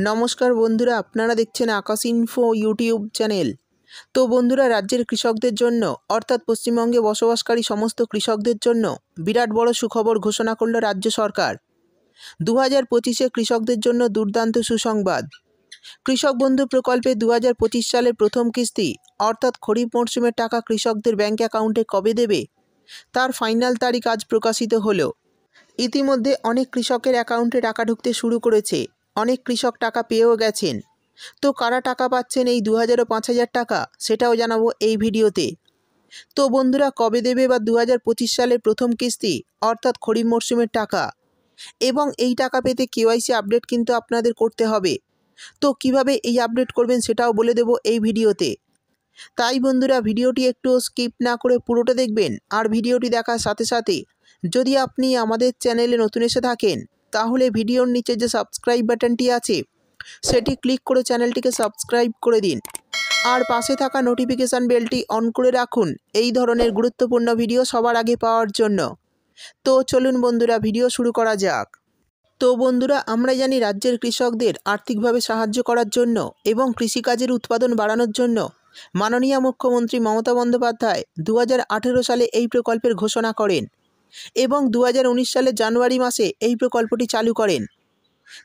নমস্কার বন্ধুরা, আপনারা দেখছেন আকাশ ইনফো ইউটিউব চ্যানেল। তো বন্ধুরা, রাজ্যের কৃষকদের জন্য অর্থাৎ পশ্চিমবঙ্গে বসবাসকারী সমস্ত কৃষকদের জন্য বিরাট বড় সুখবর ঘোষণা করল রাজ্য সরকার। 2025-এ কৃষকদের জন্য দুর্দান্ত সুসংবাদ। কৃষক বন্ধু প্রকল্পে 2025 সালের প্রথম কিস্তি অর্থাৎ খরিফ মরশুমের টাকা কৃষকদের ব্যাঙ্ক অ্যাকাউন্টে কবে দেবে তার ফাইনাল তারিখ আজ প্রকাশিত হলো। ইতিমধ্যে অনেক কৃষকের অ্যাকাউন্টে টাকা ঢুকতে শুরু করেছে। অনেক কৃষক টাকা পেয়েও গেছেন। তো কারা টাকা পাচ্ছেন এই 2000 ও 5000 টাকা, সেটাও জানাবো এই ভিডিওতে। তো বন্ধুরা, কবে দেবে বা 2025 সালের প্রথম কিস্তি অর্থাৎ খরিফ মরশুমের টাকা, এবং এই টাকা পেতে কেওয়াইসি আপডেট কিন্তু আপনাদের করতে হবে। তো কিভাবে এই আপডেট করবেন সেটাও বলে দেব এই ভিডিওতে। তাই বন্ধুরা, ভিডিওটি একটু স্কিপ না করে পুরোটা দেখবেন। আর ভিডিওটি দেখার সাথে সাথে যদি আপনি আমাদের চ্যানেলে নতুন এসে থাকেন, তাহলে ভিডিওর নিচে যে সাবস্ক্রাইব বাটনটি আছে সেটি ক্লিক করে চ্যানেলটিকে সাবস্ক্রাইব করে দিন। আর পাশে থাকা নোটিফিকেশান বেলটি অন করে রাখুন এই ধরনের গুরুত্বপূর্ণ ভিডিও সবার আগে পাওয়ার জন্য। তো চলুন বন্ধুরা, ভিডিও শুরু করা যাক। তো বন্ধুরা, আমরা জানি রাজ্যের কৃষকদের আর্থিকভাবে সাহায্য করার জন্য এবং কৃষিকাজের উৎপাদন বাড়ানোর জন্য মাননীয় মুখ্যমন্ত্রী মমতা বন্দ্যোপাধ্যায় 2018 সালে এই প্রকল্পের ঘোষণা করেন এবং 2019 সালের জানুয়ারি মাসে এই প্রকল্পটি চালু করেন।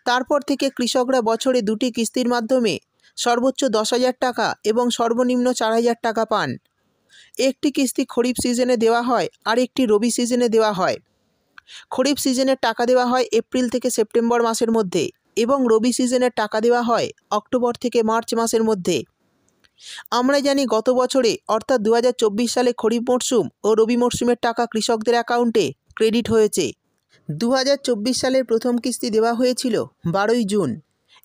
তারপর থেকে কৃষকরা বছরে দুটি কিস্তির মাধ্যমে সর্বোচ্চ 10,000 টাকা এবং সর্বনিম্ন 4,000 টাকা পান। একটি কিস্তি খরিফ সিজনে দেওয়া হয় আর একটি রবি সিজনে দেওয়া হয়। খরিফ সিজনের টাকা দেওয়া হয় এপ্রিল থেকে সেপ্টেম্বর মাসের মধ্যে এবং রবি সিজনের টাকা দেওয়া হয় অক্টোবর থেকে মার্চ মাসের মধ্যে। আমরা জানি গত বছরে অর্থাৎ 2024 সালে খরিফ মরশুম ও রবি মরশুমের টাকা কৃষকদের অ্যাকাউন্টে ক্রেডিট হয়েছে। 2024 সালের প্রথম কিস্তি দেওয়া হয়েছিল 12ই জুন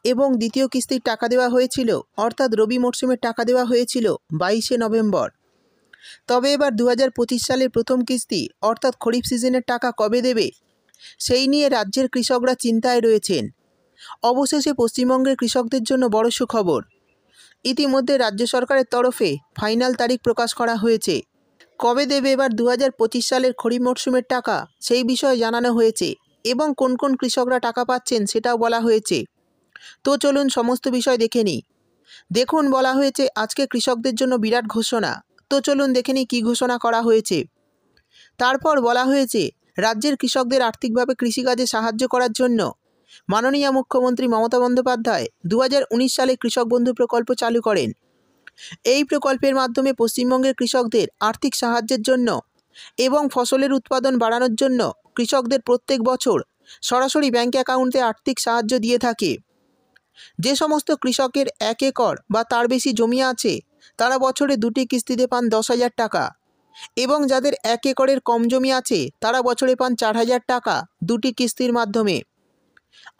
এবং দ্বিতীয় কিস্তির টাকা দেওয়া হয়েছিল অর্থাৎ রবি মরশুমের টাকা দেওয়া হয়েছিল 22শে নভেম্বর। তবে এবার 2025 সালের প্রথম কিস্তি অর্থাৎ খরিফ সিজনের টাকা কবে দেবে সেই নিয়ে রাজ্যের কৃষকরা চিন্তায় রয়েছেন। অবশেষে পশ্চিমবঙ্গের কৃষকদের জন্য বড় সুখবর। ইতিমধ্যে রাজ্য সরকারের তরফে ফাইনাল তারিখ প্রকাশ করা হয়েছে। কবে দেবে এবার 2025 সালের খরিফ মরশুমের টাকা সেই বিষয়ে জানানো হয়েছে এবং কোন কোন কৃষকরা টাকা পাচ্ছেন সেটাও বলা হয়েছে। তো চলুন সমস্ত বিষয় দেখে নিই। দেখুন, বলা হয়েছে আজকে কৃষকদের জন্য বিরাট ঘোষণা। তো চলুন দেখে নিই কী ঘোষণা করা হয়েছে। তারপর বলা হয়েছে রাজ্যের কৃষকদের আর্থিকভাবে কৃষিকাজে সাহায্য করার জন্য মাননীয় মুখ্যমন্ত্রী মমতা বন্দ্যোপাধ্যায় 2019 সালে কৃষক বন্ধু প্রকল্প চালু করেন। এই প্রকল্পের মাধ্যমে পশ্চিমবঙ্গের কৃষকদের আর্থিক সাহায্যের জন্য এবং ফসলের উৎপাদন বাড়ানোর জন্য কৃষকদের প্রত্যেক বছর সরাসরি ব্যাঙ্ক অ্যাকাউন্টে আর্থিক সাহায্য দিয়ে থাকে। যে সমস্ত কৃষকের 1 একর বা তার বেশি জমি আছে তারা বছরে দুটি কিস্তিতে পান 10,000 টাকা এবং যাদের 1 একরের কম জমি আছে তারা বছরে পান 4,000 টাকা দুটি কিস্তির মাধ্যমে।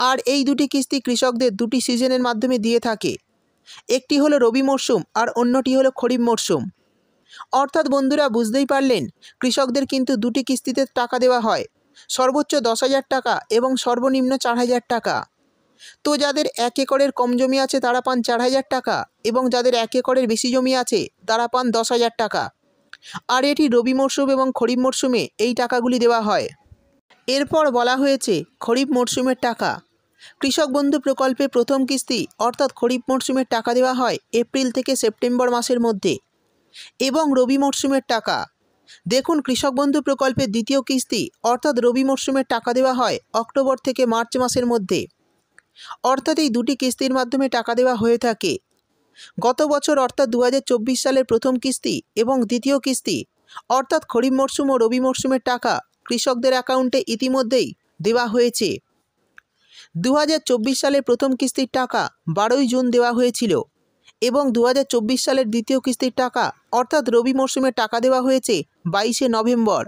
আর এই দুটি কিস্তি কৃষকদের দুটি সিজনের মাধ্যমে দিয়ে থাকে। একটি হলো রবি মরশুম আর অন্যটি হলো খরিফ মরশুম। অর্থাৎ বন্ধুরা, বুঝতেই পারলেন, কৃষকদের কিন্তু দুটি কিস্তিতে টাকা দেওয়া হয়, সর্বোচ্চ 10,000 টাকা এবং সর্বনিম্ন 4,000 টাকা। তো যাদের 1 একরের কম জমি আছে তারা পান 4,000 টাকা এবং যাদের 1 একরের বেশি জমি আছে তারা পান 10,000 টাকা। আর এটি রবি মরশুম এবং খরিফ মরশুমে এই টাকাগুলি দেওয়া হয়। এরপর বলা হয়েছে খরিফ মরশুমের টাকা। কৃষক বন্ধু প্রকল্পে প্রথম কিস্তি অর্থাৎ খরিফ মরশুমের টাকা দেওয়া হয় এপ্রিল থেকে সেপ্টেম্বর মাসের মধ্যে এবং রবি মরশুমের টাকা, দেখুন, কৃষক বন্ধু প্রকল্পের দ্বিতীয় কিস্তি অর্থাৎ রবি মরশুমের টাকা দেওয়া হয় অক্টোবর থেকে মার্চ মাসের মধ্যে। অর্থাৎ এই দুটি কিস্তির মাধ্যমে টাকা দেওয়া হয়ে থাকে। গত বছর অর্থাৎ 2024 সালের প্রথম কিস্তি এবং দ্বিতীয় কিস্তি অর্থাৎ খরিফ মরশুম ও রবি মরশুমের টাকা কৃষকদের অ্যাকাউন্টে ইতিমধ্যেই দেওয়া হয়েছে। 2024 সালের প্রথম কিস্তির টাকা 12ই জুন দেওয়া হয়েছিল এবং 2024 সালের দ্বিতীয় কিস্তির টাকা অর্থাৎ রবি মরশুমের টাকা দেওয়া হয়েছে 22শে নভেম্বর।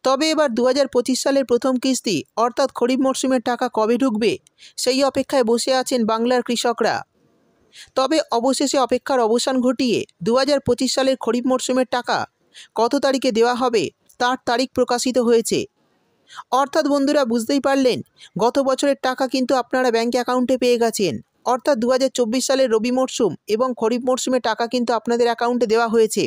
তবে এবার 2025 সালের প্রথম কিস্তি অর্থাৎ খরিফ মরশুমের টাকা কবে ঢুকবে সেই অপেক্ষায় বসে আছেন বাংলার কৃষকরা। তবে অবশেষে অপেক্ষার অবসান ঘটিয়ে 2025 সালের খরিফ মরশুমের টাকা কত তারিখে দেওয়া হবে তার তারিখ প্রকাশিত হয়েছে। অর্থাৎ বন্ধুরা, বুঝতেই পারলেন, গত বছরের টাকা কিন্তু আপনারা ব্যাঙ্ক অ্যাকাউন্টে পেয়ে গেছেন। অর্থাৎ 2024 সালের রবি মরশুম এবং খরিফ মরশুমে টাকা কিন্তু আপনাদের অ্যাকাউন্টে দেওয়া হয়েছে।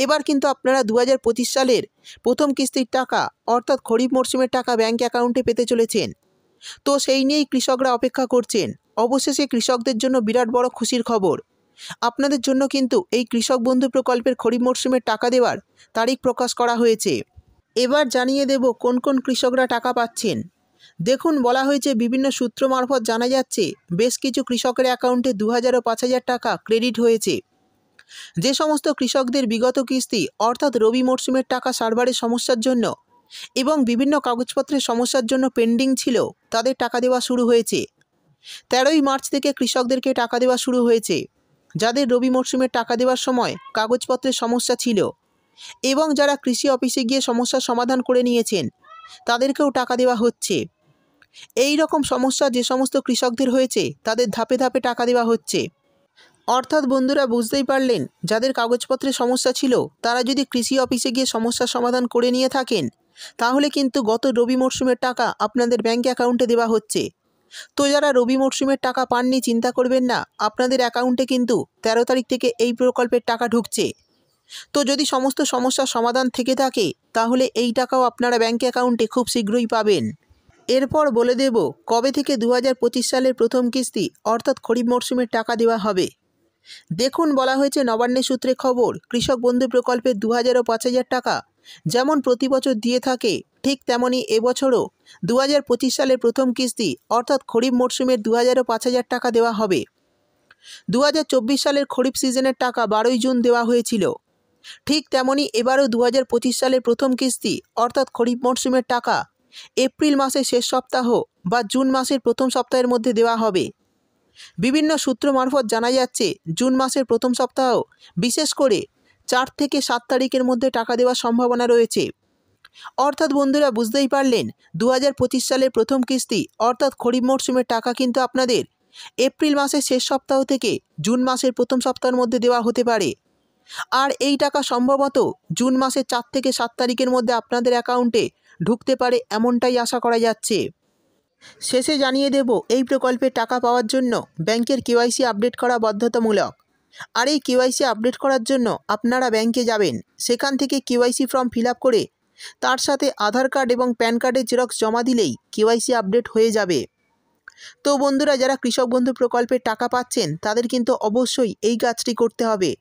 এবার কিন্তু আপনারা 2025 সালের প্রথম কিস্তির টাকা অর্থাৎ খরিফ মরশুমের টাকা ব্যাঙ্ক অ্যাকাউন্টে পেতে চলেছেন। তো সেই নিয়েই কৃষকরা অপেক্ষা করছেন। অবশেষে কৃষকদের জন্য বিরাট বড় খুশির খবর। আপনাদের জন্য কিন্তু এই কৃষক বন্ধু প্রকল্পের খরিফ মরশুমের টাকা দেওয়ার তারিখ প্রকাশ করা হয়েছে। এবার জানিয়ে দেব কোন কোন কৃষকরা টাকা পাচ্ছেন। দেখুন, বলা হয়েছে বিভিন্ন সূত্র মারফত জানা যাচ্ছে বেশ কিছু কৃষকের অ্যাকাউন্টে 2000 ও 5000 টাকা ক্রেডিট হয়েছে। যে সমস্ত কৃষকদের বিগত কিস্তি অর্থাৎ রবি মরশুমের টাকা সার্ভারের সমস্যার জন্য এবং বিভিন্ন কাগজপত্রের সমস্যার জন্য পেন্ডিং ছিল, তাদের টাকা দেওয়া শুরু হয়েছে। 13ই মার্চ থেকে কৃষকদেরকে টাকা দেওয়া শুরু হয়েছে। যাদের রবি মরশুমের টাকা দেওয়ার সময় কাগজপত্রের সমস্যা ছিল এবং যারা কৃষি অফিসে গিয়ে সমস্যার সমাধান করে নিয়েছেন, তাদেরকেও টাকা দেওয়া হচ্ছে। এই রকম সমস্যা যে সমস্ত কৃষকদের হয়েছে তাদের ধাপে ধাপে টাকা দেওয়া হচ্ছে। অর্থাৎ বন্ধুরা, বুঝতেই পারলেন, যাদের কাগজপত্রের সমস্যা ছিল তারা যদি কৃষি অফিসে গিয়ে সমস্যার সমাধান করে নিয়ে থাকেন, তাহলে কিন্তু গত রবি মরশুমের টাকা আপনাদের ব্যাঙ্ক অ্যাকাউন্টে দেওয়া হচ্ছে। তো যারা রবি মরশুমের টাকা পাননি, চিন্তা করবেন না, আপনাদের অ্যাকাউন্টে কিন্তু 13 তারিখ থেকে এই প্রকল্পের টাকা ঢুকছে। তো যদি সমস্ত সমস্যার সমাধান থেকে থাকে, তাহলে এই টাকাও আপনারা ব্যাঙ্ক অ্যাকাউন্টে খুব শীঘ্রই পাবেন। এরপর বলে দেব কবে থেকে 2025 সালের প্রথম কিস্তি অর্থাৎ খরিফ মরশুমের টাকা দেওয়া হবে। দেখুন, বলা হয়েছে নবান্নের সূত্রে খবর, কৃষক বন্ধু প্রকল্পের 2000 ও 5000 টাকা যেমন প্রতি বছর দিয়ে থাকে, ঠিক তেমনই এবছরও 2025 সালের প্রথম কিস্তি অর্থাৎ খরিফ মরশুমের 2000 ও 5000 টাকা দেওয়া হবে। 2024 সালের খরিফ সিজনের টাকা 12ই জুন দেওয়া হয়েছিল। ঠিক তেমনই এবারও 2025 সালের প্রথম কিস্তি অর্থাৎ খরিফ মরশুমের টাকা এপ্রিল মাসের শেষ সপ্তাহ বা জুন মাসের প্রথম সপ্তাহের মধ্যে দেওয়া হবে। বিভিন্ন সূত্র মারফত জানা যাচ্ছে জুন মাসের প্রথম সপ্তাহ, বিশেষ করে 4 থেকে 7 তারিখের মধ্যে টাকা দেওয়ার সম্ভাবনা রয়েছে। অর্থাৎ বন্ধুরা, বুঝতেই পারলেন, 2025 সালের প্রথম কিস্তি অর্থাৎ খরিফ মরশুমের টাকা কিন্তু আপনাদের এপ্রিল মাসের শেষ সপ্তাহ থেকে জুন মাসের প্রথম সপ্তাহের মধ্যে দেওয়া হতে পারে। আর এই টাকা সম্ভবত জুন মাসের 4 থেকে 7 তারিখের মধ্যে আপনাদের অ্যাকাউন্টে ঢুকতে পারে, এমনটাই আশা করা যাচ্ছে। শেষে জানিয়ে দেব এই প্রকল্পের টাকা পাওয়ার জন্য ব্যাংকের কেওয়াইসি আপডেট করা বাধ্যতামূলক। আর এই কেওয়াইসি আপডেট করার জন্য আপনারা ব্যাংকে যাবেন, সেখান থেকে কেওয়াইসি ফর্ম ফিল আপ করে তার সাথে আধার কার্ড এবং প্যান কার্ডের জেরক্স জমা দিলেই কেওয়াইসি আপডেট হয়ে যাবে। তো বন্ধুরা, যারা কৃষক বন্ধু প্রকল্পের টাকা পাচ্ছেন তাদের কিন্তু অবশ্যই এই কাজটি করতে হবে।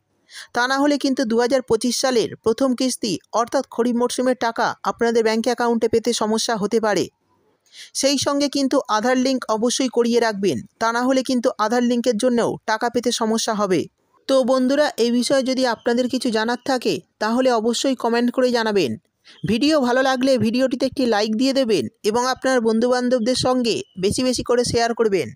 তা না হলে কিন্তু 2025 সালের প্রথম কিস্তি অর্থাৎ খরিফ মরশুমের টাকা আপনাদের ব্যাঙ্ক অ্যাকাউন্টে পেতে সমস্যা হতে পারে। সেই সঙ্গে কিন্তু আধার লিঙ্ক অবশ্যই করিয়ে রাখবেন, তা না হলে কিন্তু আধার লিঙ্কের জন্যও টাকা পেতে সমস্যা হবে। তো বন্ধুরা, এই বিষয়ে যদি আপনাদের কিছু জানার থাকে তাহলে অবশ্যই কমেন্ট করে জানাবেন। ভিডিও ভালো লাগলে ভিডিওটিতে একটি লাইক দিয়ে দেবেন এবং আপনার বন্ধুবান্ধবদের সঙ্গে বেশি বেশি করে শেয়ার করবেন।